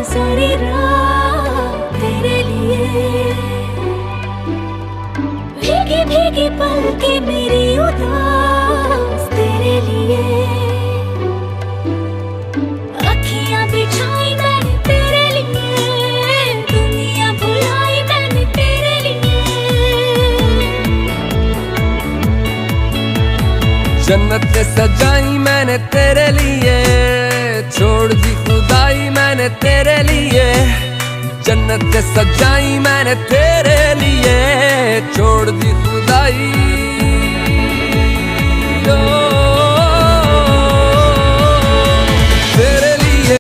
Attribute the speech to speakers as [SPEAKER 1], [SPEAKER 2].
[SPEAKER 1] सारी रात तेरे लिए। भीगी भीगी पलकें मेरी उदास तेरे लिए। अखियां बिछाई मैंने तेरे लिए, दुनिया भुलाई मैंने तेरे लिए।
[SPEAKER 2] जन्नत सजाई मैंने तेरे लिए, छोड़ दी खुदाई मैंने तेरे लिए। जन्नत सजाई मैंने तेरे लिए, छोड़ दी खुदाई।